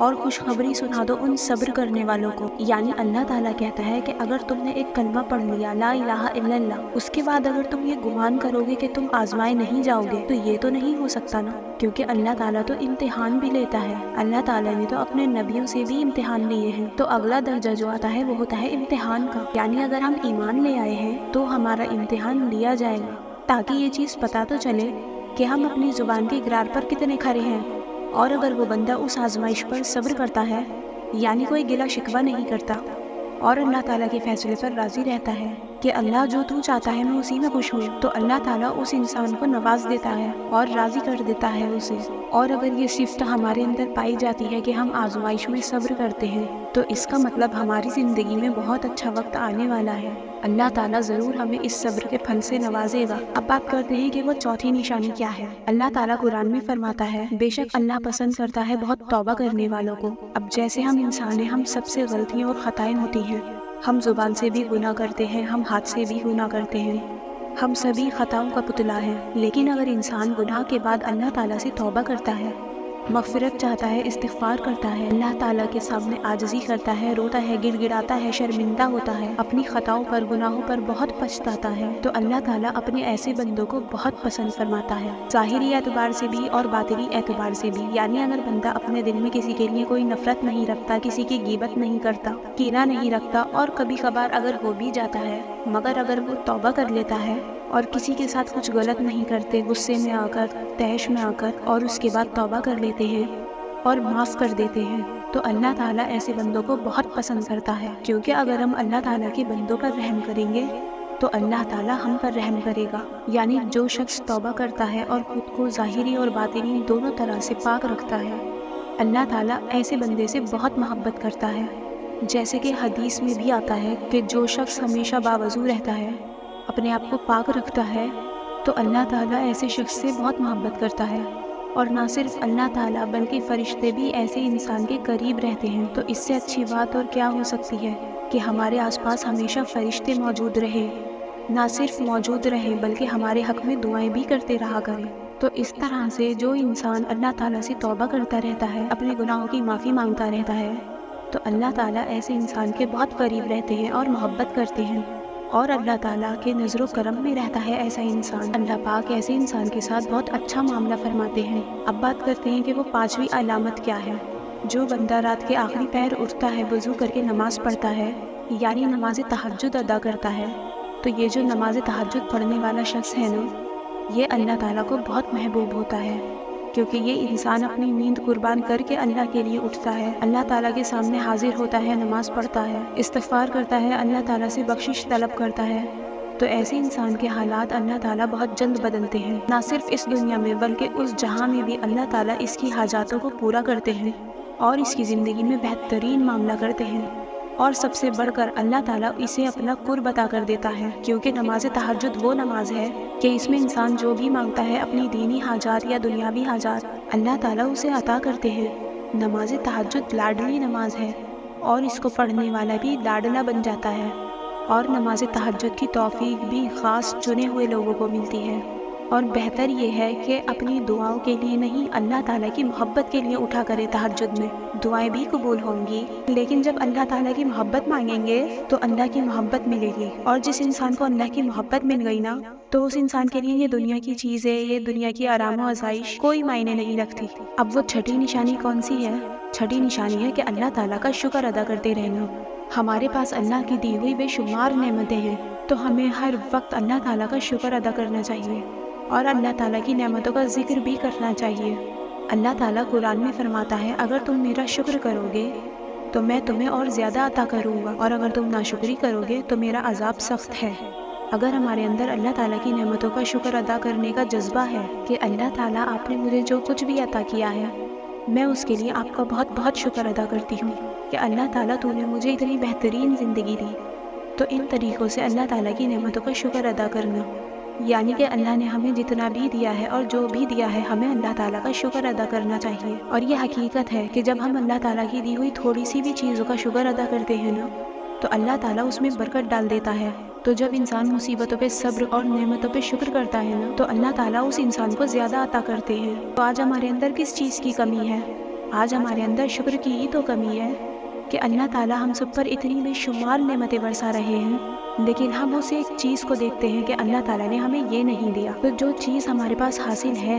اور خوشخبری سنا دو ان صبر کرنے والوں کو۔ یعنی اللہ تعالیٰ کہتا ہے کہ اگر تم نے ایک کلمہ پڑھ لیا لا الہ الا اللہ، اس کے بعد اگر تم یہ گمان کرو گے کہ تم آزمائے نہیں جاؤ گے تو یہ تو نہیں ہو سکتا نا، کیونکہ اللہ تعالیٰ تو امتحان بھی لیتا ہے۔ اللہ تعالیٰ نے تو اپنے نبیوں سے بھی امتحان لیے ہیں، تو اگلا درجہ جو آتا ہے وہ ہوتا ہے امتحان کا۔ یعنی اگر ہم ایمان لے آئے ہیں تو ہمارا امتحان لیا جائے گا، تاکہ یہ چیز پتہ تو چلے کہ ہم اپنی زبان کے اقرار پر کتنے کھرے ہیں۔ اور اگر وہ بندہ اس آزمائش پر صبر کرتا ہے، یعنی کوئی گلہ شکوہ نہیں کرتا اور اللہ تعالیٰ کے فیصلے پر راضی رہتا ہے کہ اللہ جو تو چاہتا ہے میں اسی میں خوش ہوں، تو اللہ تعالیٰ اس انسان کو نواز دیتا ہے اور راضی کر دیتا ہے اسے۔ اور اگر یہ صفت ہمارے اندر پائی جاتی ہے کہ ہم آزمائش میں صبر کرتے ہیں، تو اس کا مطلب ہماری زندگی میں بہت اچھا وقت آنے والا ہے۔ اللہ تعالیٰ ضرور ہمیں اس صبر کے پھل سے نوازے گا۔ اب بات کرتے ہیں کہ وہ چوتھی نشانی کیا ہے۔ اللہ تعالیٰ قرآن میں فرماتا ہے بے شک اللہ پسند کرتا ہے بہت توبہ کرنے والوں کو۔ اب جیسے ہم انسان ہیں، ہم سب سے غلطیاں اور خطائیں ہوتی ہیں، ہم زبان سے بھی گناہ کرتے ہیں، ہم ہاتھ سے بھی گناہ کرتے ہیں، ہم سبھی خطاؤں کا پتلا ہے۔ لیکن اگر انسان گناہ کے بعد اللہ تعالیٰ سے توبہ کرتا ہے، مغفرت چاہتا ہے، استغفار کرتا ہے، اللہ تعالیٰ کے سامنے عاجزی کرتا ہے، روتا ہے، گڑ گڑاتا ہے، شرمندہ ہوتا ہے، اپنی خطاؤں پر گناہوں پر بہت پچھتاتا ہے، تو اللہ تعالیٰ اپنے ایسے بندوں کو بہت پسند فرماتا ہے، ظاہری اعتبار سے بھی اور باطنی اعتبار سے بھی۔ یعنی اگر بندہ اپنے دل میں کسی کے لیے کوئی نفرت نہیں رکھتا، کسی کی غیبت نہیں کرتا، کینہ نہیں رکھتا، اور کبھی کبھار اگر ہو بھی جاتا ہے، مگر اگر وہ توبہ کر لیتا ہے اور کسی کے ساتھ کچھ غلط نہیں کرتے، غصے میں آ کر، طیش میں آ کر، اور اس کے بعد توبہ کر لیتے ہیں اور معاف کر دیتے ہیں، تو اللہ تعالیٰ ایسے بندوں کو بہت پسند کرتا ہے۔ کیونکہ اگر ہم اللہ تعالیٰ کے بندوں پر رحم کریں گے تو اللہ تعالیٰ ہم پر رحم کرے گا۔ یعنی جو شخص توبہ کرتا ہے اور خود کو ظاہری اور باطنی دونوں طرح سے پاک رکھتا ہے، اللہ تعالیٰ ایسے بندے سے بہت محبت کرتا ہے۔ جیسے کہ حدیث میں بھی آتا ہے کہ جو شخص ہمیشہ باوضو رہتا ہے، اپنے آپ کو پاک رکھتا ہے، تو اللہ تعالیٰ ایسے شخص سے بہت محبت کرتا ہے۔ اور نہ صرف اللہ تعالیٰ بلکہ فرشتے بھی ایسے انسان کے قریب رہتے ہیں۔ تو اس سے اچھی بات اور کیا ہو سکتی ہے کہ ہمارے آس پاس ہمیشہ فرشتے موجود رہیں، نہ صرف موجود رہیں بلکہ ہمارے حق میں دعائیں بھی کرتے رہا کریں۔ تو اس طرح سے جو انسان اللہ تعالیٰ سے توبہ کرتا رہتا ہے، اپنے گناہوں کی معافی مانگتا رہتا ہے، تو اللہ تعالیٰ ایسے انسان کے بہت قریب رہتے ہیں اور محبت کرتے ہیں، اور اللہ تعالیٰ کے نظر و کرم میں رہتا ہے ایسا انسان۔ اللہ پاک ایسے انسان کے ساتھ بہت اچھا معاملہ فرماتے ہیں۔ اب بات کرتے ہیں کہ وہ پانچویں علامت کیا ہے۔ جو بندہ رات کے آخری پہر اٹھتا ہے، وضو کر کے نماز پڑھتا ہے، یعنی نماز تہجد ادا کرتا ہے، تو یہ جو نماز تہجد پڑھنے والا شخص ہے نا، یہ اللہ تعالیٰ کو بہت محبوب ہوتا ہے، کیونکہ یہ انسان اپنی نیند قربان کر کے اللہ کے لیے اٹھتا ہے، اللہ تعالیٰ کے سامنے حاضر ہوتا ہے، نماز پڑھتا ہے، استغفار کرتا ہے، اللہ تعالیٰ سے بخشش طلب کرتا ہے، تو ایسے انسان کے حالات اللہ تعالیٰ بہت جلد بدلتے ہیں۔ نہ صرف اس دنیا میں بلکہ اس جہاں میں بھی اللہ تعالیٰ اس کی حاجاتوں کو پورا کرتے ہیں اور اس کی زندگی میں بہترین معاملہ کرتے ہیں، اور سب سے بڑھ کر اللہ تعالیٰ اسے اپنا قرب عطا کر دیتا ہے، کیونکہ نماز تہجد وہ نماز ہے کہ اس میں انسان جو بھی مانگتا ہے، اپنی دینی حاجات یا دنیاوی حاجات، اللہ تعالیٰ اسے عطا کرتے ہیں۔ نماز تہجد لاڈلی نماز ہے اور اس کو پڑھنے والا بھی لاڈلا بن جاتا ہے، اور نماز تہجد کی توفیق بھی خاص چنے ہوئے لوگوں کو ملتی ہے۔ اور بہتر یہ ہے کہ اپنی دعاؤں کے لیے نہیں، اللہ تعالیٰ کی محبت کے لیے اٹھا کرے تہجد میں، دعائیں بھی قبول ہوں گی۔ لیکن جب اللہ تعالیٰ کی محبت مانگیں گے تو اللہ کی محبت ملے گی، اور جس انسان کو اللہ کی محبت مل گئی نا، تو اس انسان کے لیے یہ دنیا کی چیزیں، یہ دنیا کی آرام و آسائش کوئی معنی نہیں رکھتی۔ اب وہ چھٹی نشانی کون سی ہے؟ چھٹی نشانی ہے کہ اللہ تعالیٰ کا شکر ادا کرتے رہنا۔ ہمارے پاس اللہ کی دی ہوئی بے شمار نعمتیں ہیں، تو ہمیں ہر وقت اللہ تعالیٰ کا شکر ادا کرنا چاہیے اور اللہ تعالیٰ کی نعمتوں کا ذکر بھی کرنا چاہیے۔ اللہ تعالیٰ قرآن میں فرماتا ہے اگر تم میرا شکر کرو گے تو میں تمہیں اور زیادہ عطا کروں گا، اور اگر تم ناشکری کرو گے تو میرا عذاب سخت ہے۔ اگر ہمارے اندر اللہ تعالیٰ کی نعمتوں کا شکر ادا کرنے کا جذبہ ہے کہ اللہ تعالیٰ آپ نے مجھے جو کچھ بھی عطا کیا ہے، میں اس کے لیے آپ کا بہت بہت شکر ادا کرتی ہوں کہ اللہ تعالیٰ تو نے مجھے اتنی بہترین زندگی دی، تو ان طریقوں سے اللہ تعالیٰ کی نعمتوں کا شکر ادا کرنا، یعنی کہ اللہ نے ہمیں جتنا بھی دیا ہے اور جو بھی دیا ہے، ہمیں اللہ تعالیٰ کا شکر ادا کرنا چاہیے۔ اور یہ حقیقت ہے کہ جب ہم اللہ تعالیٰ کی دی ہوئی تھوڑی سی بھی چیزوں کا شکر ادا کرتے ہیں نا، تو اللہ تعالیٰ اس میں برکت ڈال دیتا ہے۔ تو جب انسان مصیبتوں پہ صبر اور نعمتوں پہ شکر کرتا ہے نا، تو اللہ تعالیٰ اس انسان کو زیادہ عطا کرتے ہیں۔ تو آج ہمارے اندر کس چیز کی کمی ہے؟ آج ہمارے اندر شکر کی ہی تو کمی ہے کہ اللہ تعالیٰ ہم سب پر اتنی بے شمار نعمتیں برسا رہے ہیں، لیکن ہم اسے ایک چیز کو دیکھتے ہیں کہ اللہ تعالیٰ نے ہمیں یہ نہیں دیا۔ تو جو چیز ہمارے پاس حاصل ہے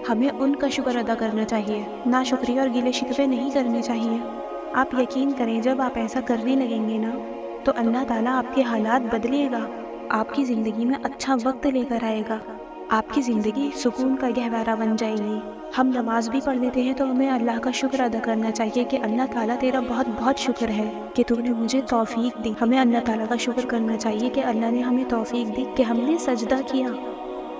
ہمیں ان کا شکر ادا کرنا چاہیے، ناشکری اور گلے شکوے نہیں کرنے چاہیے۔ آپ یقین کریں جب آپ ایسا کرنے لگیں گے نا تو اللہ تعالیٰ آپ کے حالات بدلے گا، آپ کی زندگی میں اچھا وقت لے کر آئے گا، آپ کی زندگی سکون کا گہوارہ بن جائے گی۔ ہم نماز بھی پڑھ لیتے ہیں تو ہمیں اللہ کا شکر ادا کرنا چاہیے کہ اللہ تعالیٰ تیرا بہت بہت شکر ہے کہ تو نے مجھے توفیق دی۔ ہمیں اللہ تعالیٰ کا شکر کرنا چاہیے کہ اللہ نے ہمیں توفیق دی کہ ہم نے سجدہ کیا۔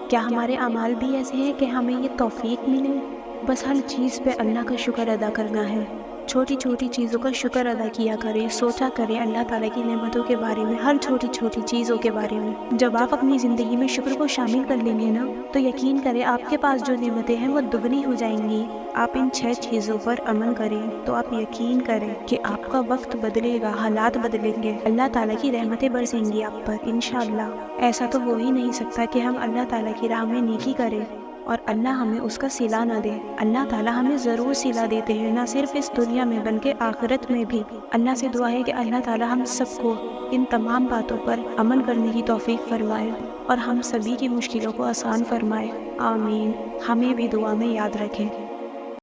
کیا ہمارے اعمال بھی ایسے ہیں کہ ہمیں یہ توفیق ملے؟ بس ہر چیز پہ اللہ کا شکر ادا کرنا ہے، چھوٹی چھوٹی چیزوں کا شکر ادا کیا کریں، سوچا کریں اللہ تعالیٰ کی نعمتوں کے بارے میں، ہر چھوٹی چھوٹی چیزوں کے بارے میں۔ جب آپ اپنی زندگی میں شکر کو شامل کر لیں گے نا تو یقین کریں آپ کے پاس جو نعمتیں ہیں وہ دگنی ہو جائیں گی۔ آپ ان 6 چیزوں پر عمل کریں تو آپ یقین کریں کہ آپ کا وقت بدلے گا، حالات بدلیں گے، اللہ تعالیٰ کی رحمتیں برسیں گی آپ پر انشاءاللہ۔ ایسا تو ہو ہی نہیں سکتا کہ ہم اللہ تعالیٰ کی راہ میں نیکی کریں اور اللہ ہمیں اس کا صلہ نہ دے۔ اللہ تعالیٰ ہمیں ضرور صلہ دیتے ہیں، نہ صرف اس دنیا میں بلکہ آخرت میں بھی۔ اللہ سے دعا ہے کہ اللہ تعالیٰ ہم سب کو ان تمام باتوں پر عمل کرنے کی توفیق فرمائے اور ہم سبھی کی مشکلوں کو آسان فرمائے، آمین۔ ہمیں بھی دعا میں یاد رکھیں۔